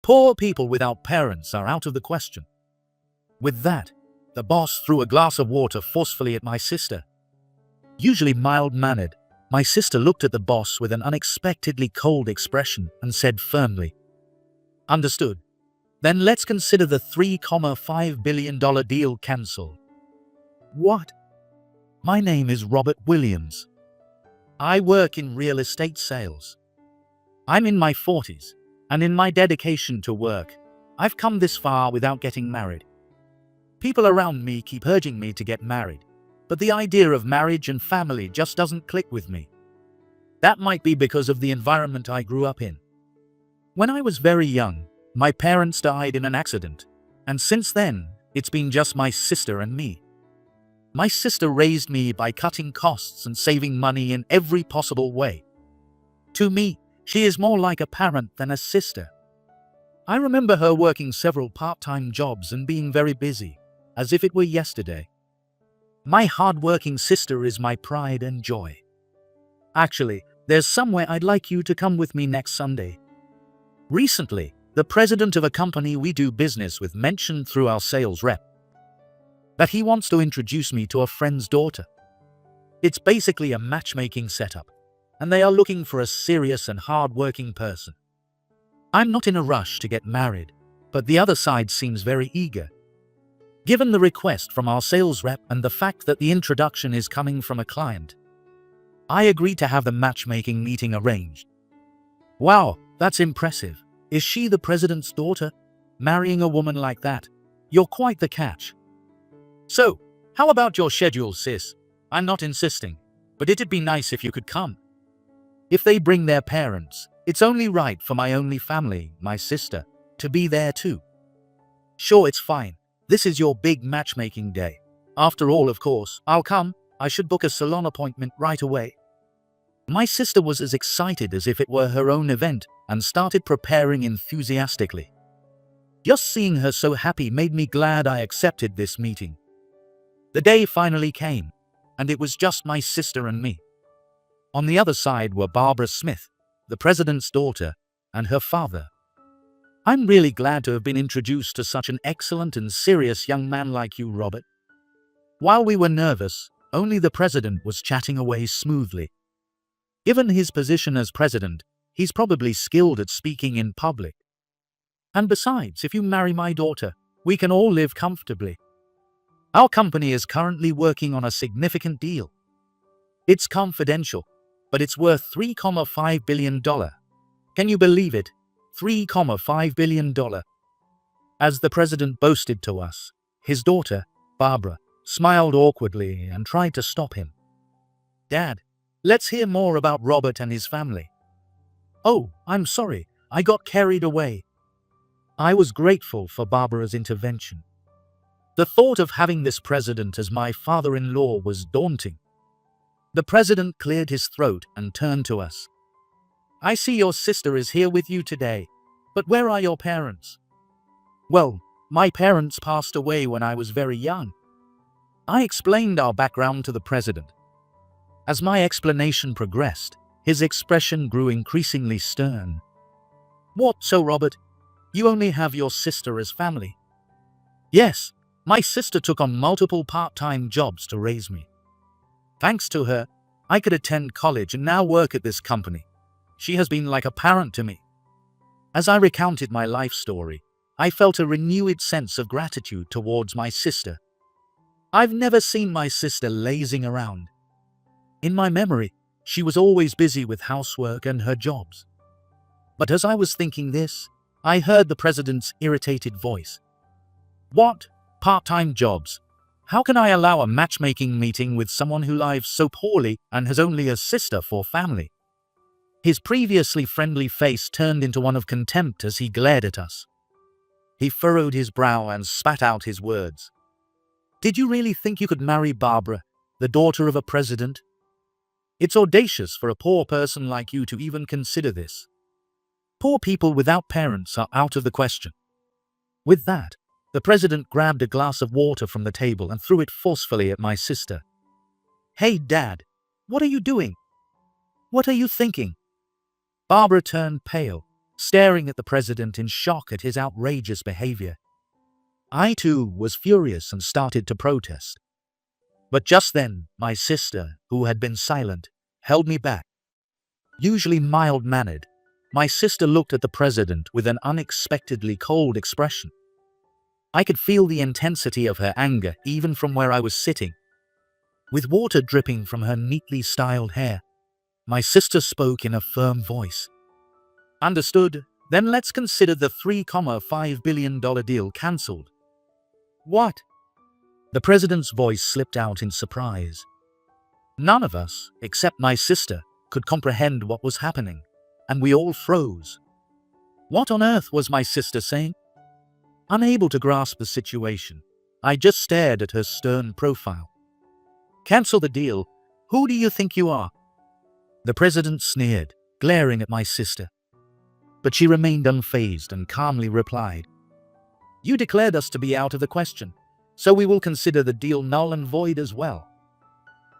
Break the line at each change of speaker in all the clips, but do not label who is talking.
Poor people without parents are out of the question. With that, the boss threw a glass of water forcefully at my sister. Usually mild-mannered, my sister looked at the boss with an unexpectedly cold expression and said firmly, "Understood. Then let's consider the $3.5 billion deal cancelled." What? My name is Robert Williams. I work in real estate sales. I'm in my 40s, and in my dedication to work, I've come this far without getting married. People around me keep urging me to get married, but the idea of marriage and family just doesn't click with me. That might be because of the environment I grew up in. When I was very young, my parents died in an accident, and since then, it's been just my sister and me. My sister raised me by cutting costs and saving money in every possible way. To me, she is more like a parent than a sister. I remember her working several part-time jobs and being very busy, as if it were yesterday. My hard-working sister is my pride and joy. Actually, there's somewhere I'd like you to come with me next Sunday. Recently, the president of a company we do business with mentioned through our sales rep that he wants to introduce me to a friend's daughter. It's basically a matchmaking setup, and they are looking for a serious and hard-working person. I'm not in a rush to get married, but the other side seems very eager. Given the request from our sales rep and the fact that the introduction is coming from a client, I agreed to have the matchmaking meeting arranged. Wow, that's impressive. Is she the president's daughter? Marrying a woman like that? You're quite the catch. So, how about your schedule, sis? I'm not insisting, but it'd be nice if you could come. If they bring their parents, it's only right for my only family, my sister, to be there too. Sure, it's fine. This is your big matchmaking day. After all, of course, I'll come. I should book a salon appointment right away. My sister was as excited as if it were her own event and started preparing enthusiastically. Just seeing her so happy made me glad I accepted this meeting. The day finally came, and it was just my sister and me. On the other side were Barbara Smith, the president's daughter, and her father. I'm really glad to have been introduced to such an excellent and serious young man like you, Robert. While we were nervous, only the president was chatting away smoothly. Given his position as president, he's probably skilled at speaking in public. And besides, if you marry my daughter, we can all live comfortably. Our company is currently working on a significant deal. It's confidential, but it's worth $3.5 billion. Can you believe it? $3.5 billion. As the president boasted to us, his daughter, Barbara, smiled awkwardly and tried to stop him. Dad, let's hear more about Robert and his family. Oh, I'm sorry, I got carried away. I was grateful for Barbara's intervention. The thought of having this president as my father-in-law was daunting. The president cleared his throat and turned to us. I see your sister is here with you today, but where are your parents? Well, my parents passed away when I was very young. I explained our background to the president. As my explanation progressed, his expression grew increasingly stern. What so, Robert? You only have your sister as family? Yes, my sister took on multiple part-time jobs to raise me. Thanks to her, I could attend college and now work at this company. She has been like a parent to me. As I recounted my life story, I felt a renewed sense of gratitude towards my sister. I've never seen my sister lazing around. In my memory, she was always busy with housework and her jobs. But as I was thinking this, I heard the president's irritated voice. What? Part-time jobs? How can I allow a matchmaking meeting with someone who lives so poorly and has only a sister for family? His previously friendly face turned into one of contempt as he glared at us. He furrowed his brow and spat out his words. Did you really think you could marry Barbara, the daughter of a president? It's audacious for a poor person like you to even consider this. Poor people without parents are out of the question. With that, the president grabbed a glass of water from the table and threw it forcefully at my sister. Hey, Dad, what are you doing? What are you thinking? Barbara turned pale, staring at the president in shock at his outrageous behavior. I too was furious and started to protest. But just then, my sister, who had been silent, held me back. Usually mild-mannered, my sister looked at the president with an unexpectedly cold expression. I could feel the intensity of her anger even from where I was sitting. With water dripping from her neatly styled hair, my sister spoke in a firm voice. Understood, then let's consider the $3.5 billion deal cancelled. What? The president's voice slipped out in surprise. None of us, except my sister, could comprehend what was happening, and we all froze. What on earth was my sister saying? Unable to grasp the situation, I just stared at her stern profile. Cancel the deal? Who do you think you are? The president sneered, glaring at my sister. But she remained unfazed and calmly replied, You declared us to be out of the question, so we will consider the deal null and void as well.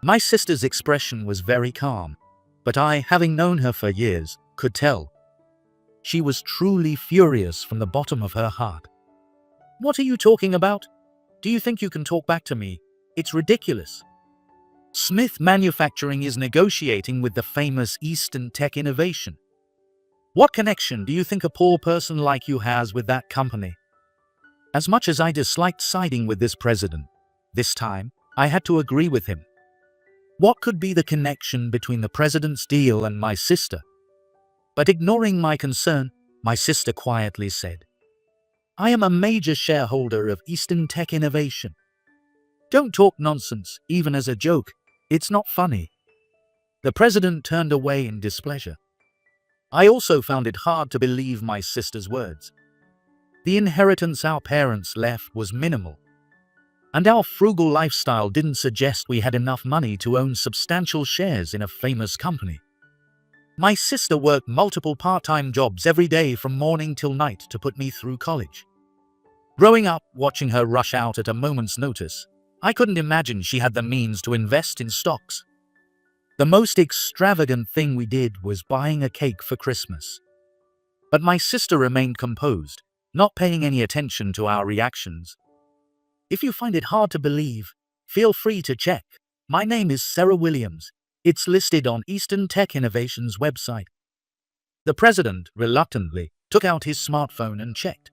My sister's expression was very calm, but I, having known her for years, could tell. She was truly furious from the bottom of her heart. What are you talking about? Do you think you can talk back to me? It's ridiculous. Smith Manufacturing is negotiating with the famous Eastern Tech Innovation. What connection do you think a poor person like you has with that company? As much as I disliked siding with this president, this time, I had to agree with him. What could be the connection between the president's deal and my sister? But ignoring my concern, my sister quietly said, I am a major shareholder of Eastern Tech Innovation. Don't talk nonsense, even as a joke. It's not funny. The president turned away in displeasure. I also found it hard to believe my sister's words. The inheritance our parents left was minimal, and our frugal lifestyle didn't suggest we had enough money to own substantial shares in a famous company. My sister worked multiple part-time jobs every day from morning till night to put me through college. Growing up, watching her rush out at a moment's notice, I couldn't imagine she had the means to invest in stocks. The most extravagant thing we did was buying a cake for Christmas. But my sister remained composed, not paying any attention to our reactions. If you find it hard to believe, feel free to check. My name is Sarah Williams. It's listed on Eastern Tech Innovation's website. The president, reluctantly, took out his smartphone and checked.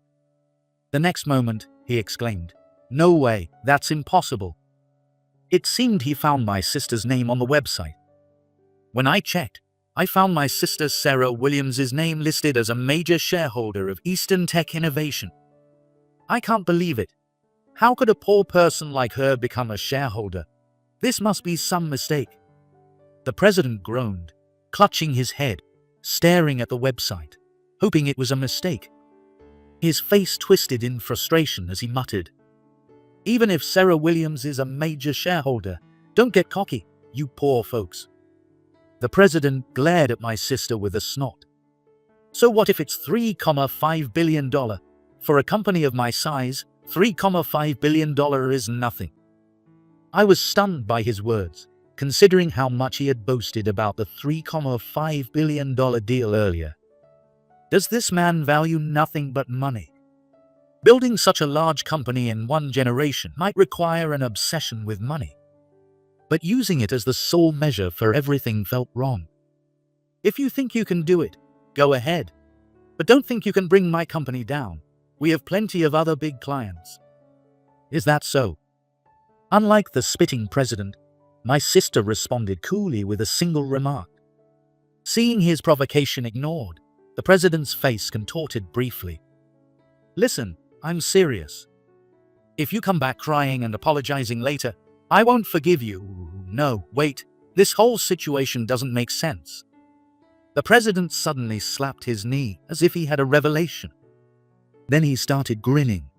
The next moment, he exclaimed, No way, that's impossible. It seemed he found my sister's name on the website. When I checked, I found my sister Sarah Williams' name listed as a major shareholder of Eastern Tech Innovation. I can't believe it. How could a poor person like her become a shareholder? This must be some mistake. The president groaned, clutching his head, staring at the website, hoping it was a mistake. His face twisted in frustration as he muttered, Even if Sarah Williams is a major shareholder, don't get cocky, you poor folks. The president glared at my sister with a snort. So what if it's $3.5 billion? For a company of my size, $3.5 billion is nothing. I was stunned by his words, considering how much he had boasted about the $3.5 billion deal earlier. Does this man value nothing but money? Building such a large company in one generation might require an obsession with money. But using it as the sole measure for everything felt wrong. If you think you can do it, go ahead. But don't think you can bring my company down. We have plenty of other big clients. Is that so? Unlike the spitting president, my sister responded coolly with a single remark. Seeing his provocation ignored, the president's face contorted briefly. Listen, I'm serious. If you come back crying and apologizing later, I won't forgive you. No, wait, this whole situation doesn't make sense. The president suddenly slapped his knee as if he had a revelation. Then he started grinning.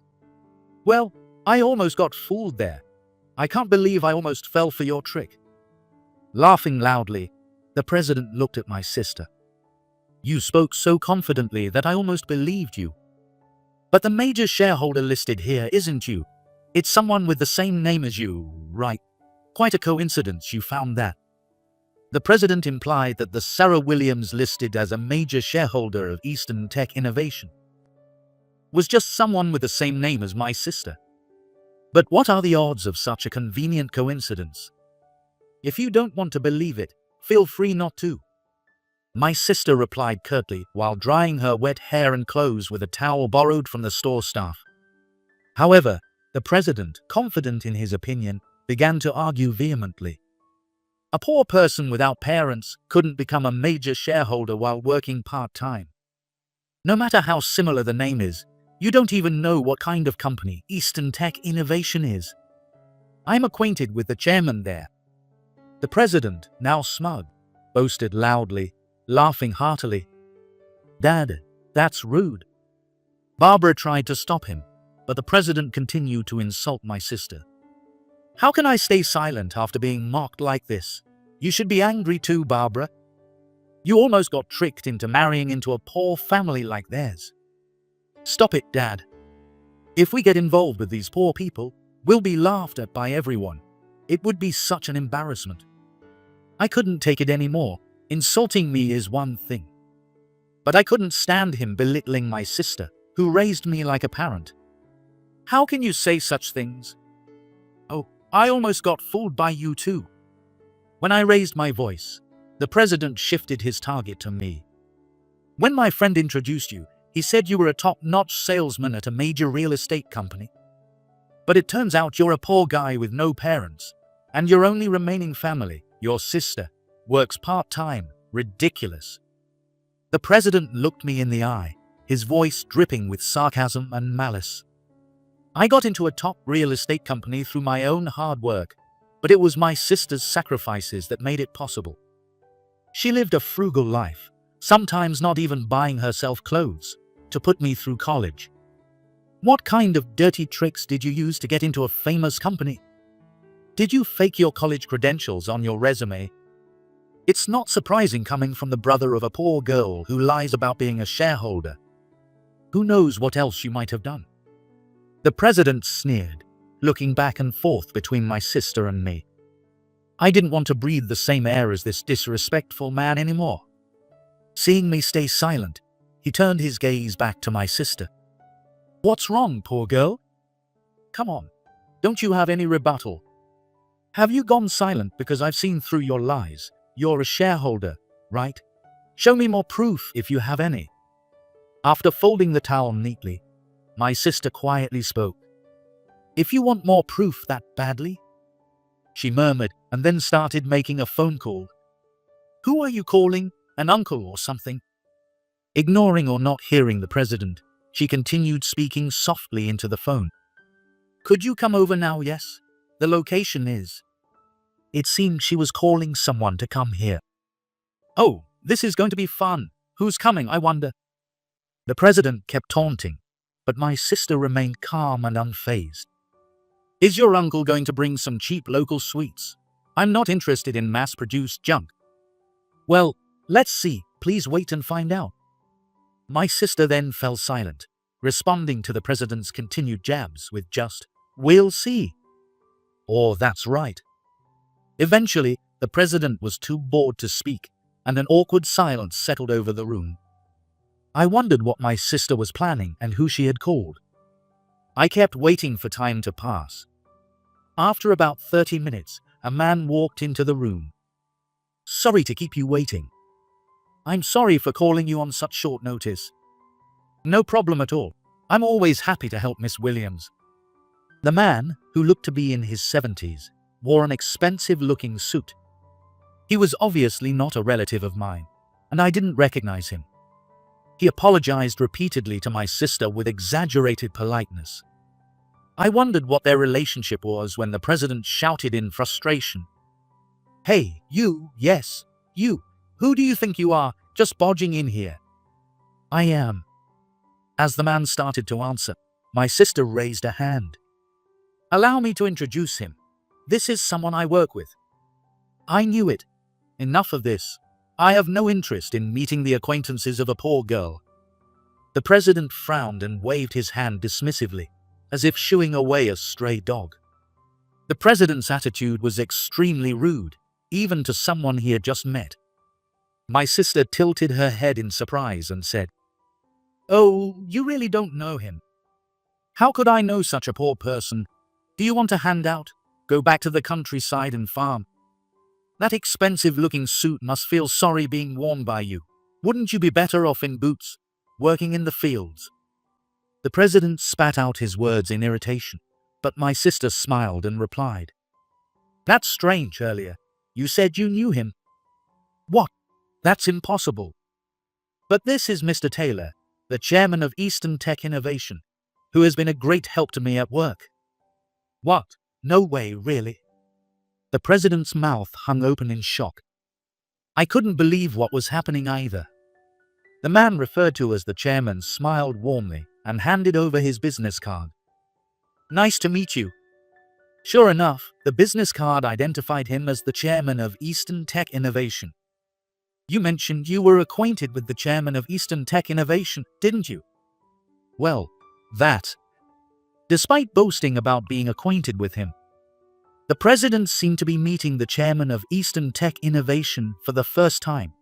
Well, I almost got fooled there. I can't believe I almost fell for your trick. Laughing loudly, the president looked at my sister. You spoke so confidently that I almost believed you. But the major shareholder listed here isn't you. It's someone with the same name as you, right? Quite a coincidence you found that. The president implied that the Sarah Williams listed as a major shareholder of Eastern Tech Innovation was just someone with the same name as my sister. But what are the odds of such a convenient coincidence? If you don't want to believe it, feel free not to. My sister replied curtly while drying her wet hair and clothes with a towel borrowed from the store staff. However, the president, confident in his opinion, began to argue vehemently. A poor person without parents couldn't become a major shareholder while working part-time. No matter how similar the name is, you don't even know what kind of company Eastern Tech Innovation is. I'm acquainted with the chairman there. The president, now smug, boasted loudly, laughing heartily. Dad, that's rude. Barbara tried to stop him, but the president continued to insult my sister. How can I stay silent after being mocked like this? You should be angry too, Barbara. You almost got tricked into marrying into a poor family like theirs. Stop it, Dad. If we get involved with these poor people, we'll be laughed at by everyone. It would be such an embarrassment. I couldn't take it anymore. Insulting me is one thing. But I couldn't stand him belittling my sister, who raised me like a parent. How can you say such things? Oh, I almost got fooled by you too. When I raised my voice, the president shifted his target to me. When my friend introduced you, he said you were a top-notch salesman at a major real estate company. But it turns out you're a poor guy with no parents, and your only remaining family, your sister, works part-time. Ridiculous. The president looked me in the eye, his voice dripping with sarcasm and malice. I got into a top real estate company through my own hard work, but it was my sister's sacrifices that made it possible. She lived a frugal life, sometimes not even buying herself clothes, to put me through college. What kind of dirty tricks did you use to get into a famous company? Did you fake your college credentials on your resume? It's not surprising coming from the brother of a poor girl who lies about being a shareholder. Who knows what else you might have done? The president sneered, looking back and forth between my sister and me. I didn't want to breathe the same air as this disrespectful man anymore. Seeing me stay silent, he turned his gaze back to my sister. What's wrong, poor girl? Come on, don't you have any rebuttal? Have you gone silent because I've seen through your lies? You're a shareholder, right? Show me more proof if you have any. After folding the towel neatly, my sister quietly spoke. If you want more proof that badly? She murmured and then started making a phone call. Who are you calling? An uncle or something? Ignoring or not hearing the president, she continued speaking softly into the phone. Could you come over now? Yes. The location is. It seemed she was calling someone to come here. Oh, this is going to be fun. Who's coming, I wonder? The president kept taunting, but my sister remained calm and unfazed. Is your uncle going to bring some cheap local sweets? I'm not interested in mass-produced junk. Well, let's see. Please wait and find out. My sister then fell silent, responding to the president's continued jabs with just, we'll see. Or that's right. Eventually, the president was too bored to speak, and an awkward silence settled over the room. I wondered what my sister was planning and who she had called. I kept waiting for time to pass. After about 30 minutes, a man walked into the room. Sorry to keep you waiting. I'm sorry for calling you on such short notice. No problem at all. I'm always happy to help Miss Williams. The man, who looked to be in his 70s, wore an expensive-looking suit. He was obviously not a relative of mine, and I didn't recognize him. He apologized repeatedly to my sister with exaggerated politeness. I wondered what their relationship was when the president shouted in frustration. Hey, you, yes, you. Who do you think you are, just barging in here? I am. As the man started to answer, my sister raised a hand. Allow me to introduce him. This is someone I work with. I knew it. Enough of this. I have no interest in meeting the acquaintances of a poor girl. The president frowned and waved his hand dismissively, as if shooing away a stray dog. The president's attitude was extremely rude, even to someone he had just met. My sister tilted her head in surprise and said, "Oh, you really don't know him. How could I know such a poor person? Do you want a handout? Go back to the countryside and farm. That expensive-looking suit must feel sorry being worn by you. Wouldn't you be better off in boots, working in the fields?" The president spat out his words in irritation, but my sister smiled and replied, "That's strange. Earlier, you said you knew him." "What? That's impossible." "But this is Mr. Taylor, the chairman of Eastern Tech Innovation, who has been a great help to me at work." "What? No way, really?" The president's mouth hung open in shock. I couldn't believe what was happening either. The man referred to as the chairman smiled warmly and handed over his business card. "Nice to meet you." Sure enough, the business card identified him as the chairman of Eastern Tech Innovation. "You mentioned you were acquainted with the chairman of Eastern Tech Innovation, didn't you?" "Well, that." Despite boasting about being acquainted with him, the president seemed to be meeting the chairman of Eastern Tech Innovation for the first time.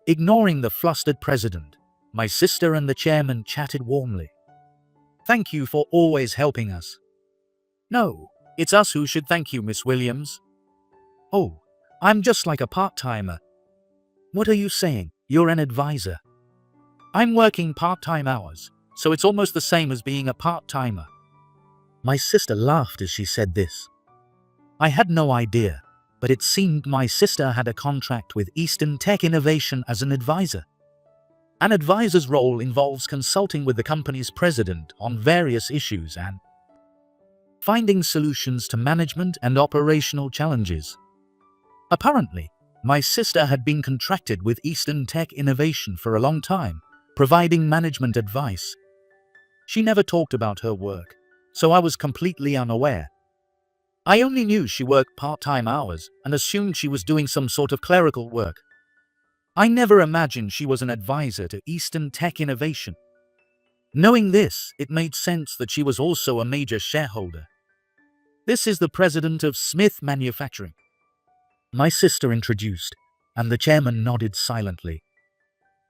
Ignoring the flustered president, my sister and the chairman chatted warmly. "Thank you for always helping us." "No, it's us who should thank you, Miss Williams." "Oh, I'm just like a part-timer." "What are you saying? You're an advisor?" "I'm working part-time hours, so it's almost the same as being a part-timer." My sister laughed as she said this. I had no idea, but it seemed my sister had a contract with Eastern Tech Innovation as an advisor. An advisor's role involves consulting with the company's president on various issues and finding solutions to management and operational challenges. Apparently, my sister had been contracted with Eastern Tech Innovation for a long time, providing management advice. She never talked about her work, so I was completely unaware. I only knew she worked part-time hours and assumed she was doing some sort of clerical work. I never imagined she was an advisor to Eastern Tech Innovation. Knowing this, it made sense that she was also a major shareholder. "This is the president of Smith Manufacturing," my sister introduced, and the chairman nodded silently.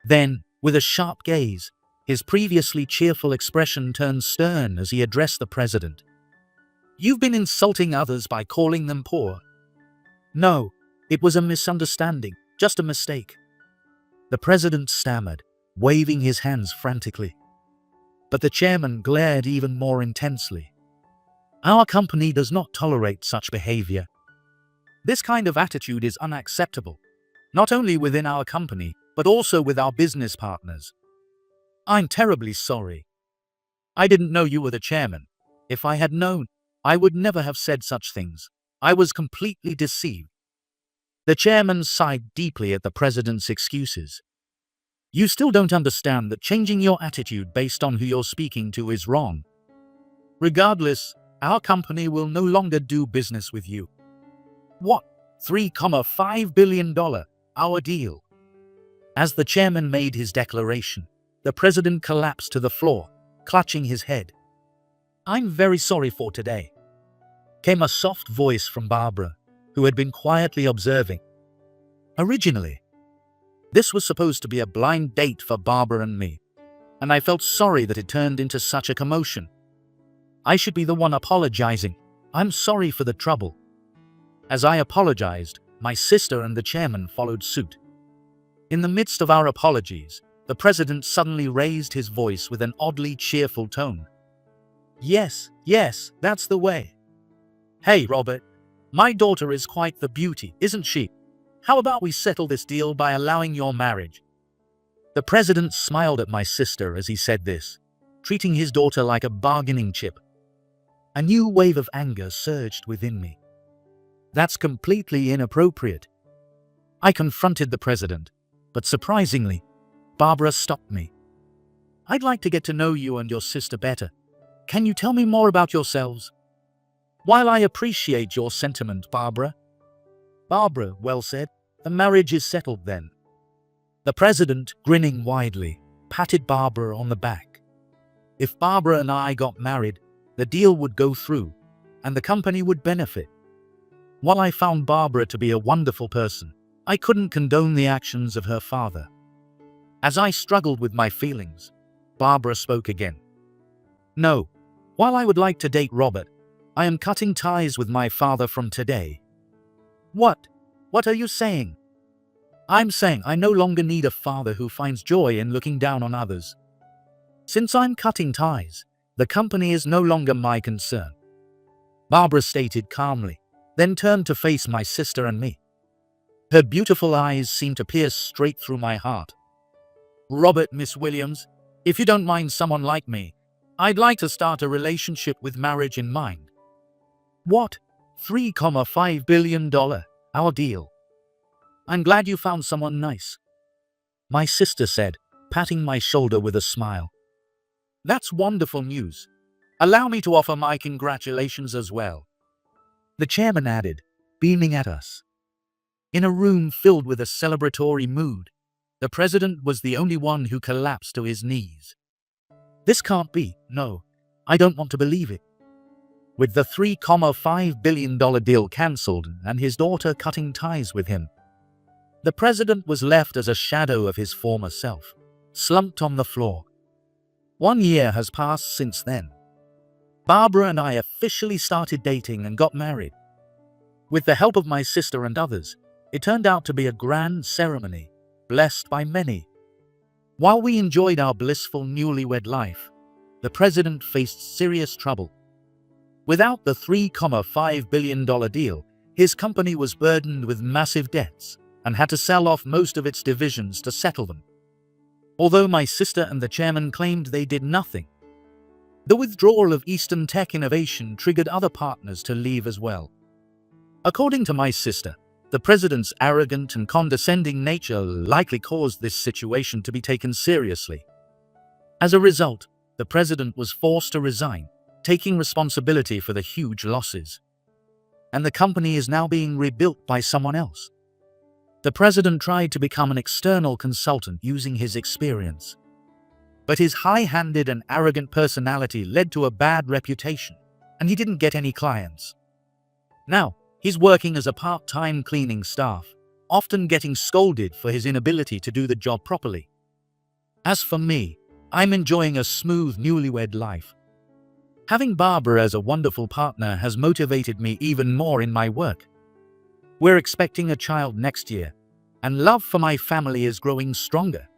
Then, with a sharp gaze, his previously cheerful expression turned stern as he addressed the president. "You've been insulting others by calling them poor." "No, it was a misunderstanding, just a mistake," the president stammered, waving his hands frantically. But the chairman glared even more intensely. "Our company does not tolerate such behavior. This kind of attitude is unacceptable, not only within our company, but also with our business partners." "I'm terribly sorry. I didn't know you were the chairman. If I had known, I would never have said such things. I was completely deceived." The chairman sighed deeply at the president's excuses. "You still don't understand that changing your attitude based on who you're speaking to is wrong. Regardless, our company will no longer do business with you." "What? $3.5 billion, our deal?" As the chairman made his declaration, the president collapsed to the floor, clutching his head. "I'm very sorry for today," came a soft voice from Barbara, who had been quietly observing. Originally, this was supposed to be a blind date for Barbara and me, and I felt sorry that it turned into such a commotion. I should be the one apologizing. "I'm sorry for the trouble." As I apologized, my sister and the chairman followed suit. In the midst of our apologies, the president suddenly raised his voice with an oddly cheerful tone. Yes, that's the way. "Hey, Robert, my daughter is quite the beauty, isn't she? How about we settle this deal by allowing your marriage?" The president smiled at my sister as he said this, treating his daughter like a bargaining chip. A new wave of anger surged within me. "That's completely inappropriate." I confronted the president, but surprisingly, Barbara stopped me. "I'd like to get to know you and your sister better. Can you tell me more about yourselves?" "While I appreciate your sentiment, Barbara." "Barbara, well said. The marriage is settled then." The president, grinning widely, patted Barbara on the back. If Barbara and I got married, the deal would go through, and the company would benefit. While I found Barbara to be a wonderful person, I couldn't condone the actions of her father. As I struggled with my feelings, Barbara spoke again. "No, while I would like to date Robert, I am cutting ties with my father from today." "What? What are you saying?" "I'm saying I no longer need a father who finds joy in looking down on others. Since I'm cutting ties, the company is no longer my concern," Barbara stated calmly, then turned to face my sister and me. Her beautiful eyes seemed to pierce straight through my heart. "Robert, Miss Williams, if you don't mind someone like me, I'd like to start a relationship with marriage in mind." "What? $3.5 billion? Our deal? I'm glad you found someone nice," my sister said, patting my shoulder with a smile. "That's wonderful news. Allow me to offer my congratulations as well," the chairman added, beaming at us. In a room filled with a celebratory mood, the president was the only one who collapsed to his knees. "This can't be. No, I don't want to believe it." With the $3.5 billion deal cancelled and his daughter cutting ties with him, the president was left as a shadow of his former self, slumped on the floor. 1 year has passed since then. Barbara and I officially started dating and got married. With the help of my sister and others, it turned out to be a grand ceremony, blessed by many. While we enjoyed our blissful newlywed life, the president faced serious trouble. Without the $3.5 billion deal, his company was burdened with massive debts and had to sell off most of its divisions to settle them. Although my sister and the chairman claimed they did nothing, the withdrawal of Eastern Tech Innovation triggered other partners to leave as well. According to my sister, the president's arrogant and condescending nature likely caused this situation to be taken seriously. As a result, the president was forced to resign, taking responsibility for the huge losses. And the company is now being rebuilt by someone else. The president tried to become an external consultant using his experience. But his high-handed and arrogant personality led to a bad reputation, and he didn't get any clients. Now, he's working as a part-time cleaning staff, often getting scolded for his inability to do the job properly. As for me, I'm enjoying a smooth newlywed life. Having Barbara as a wonderful partner has motivated me even more in my work. We're expecting a child next year, and love for my family is growing stronger.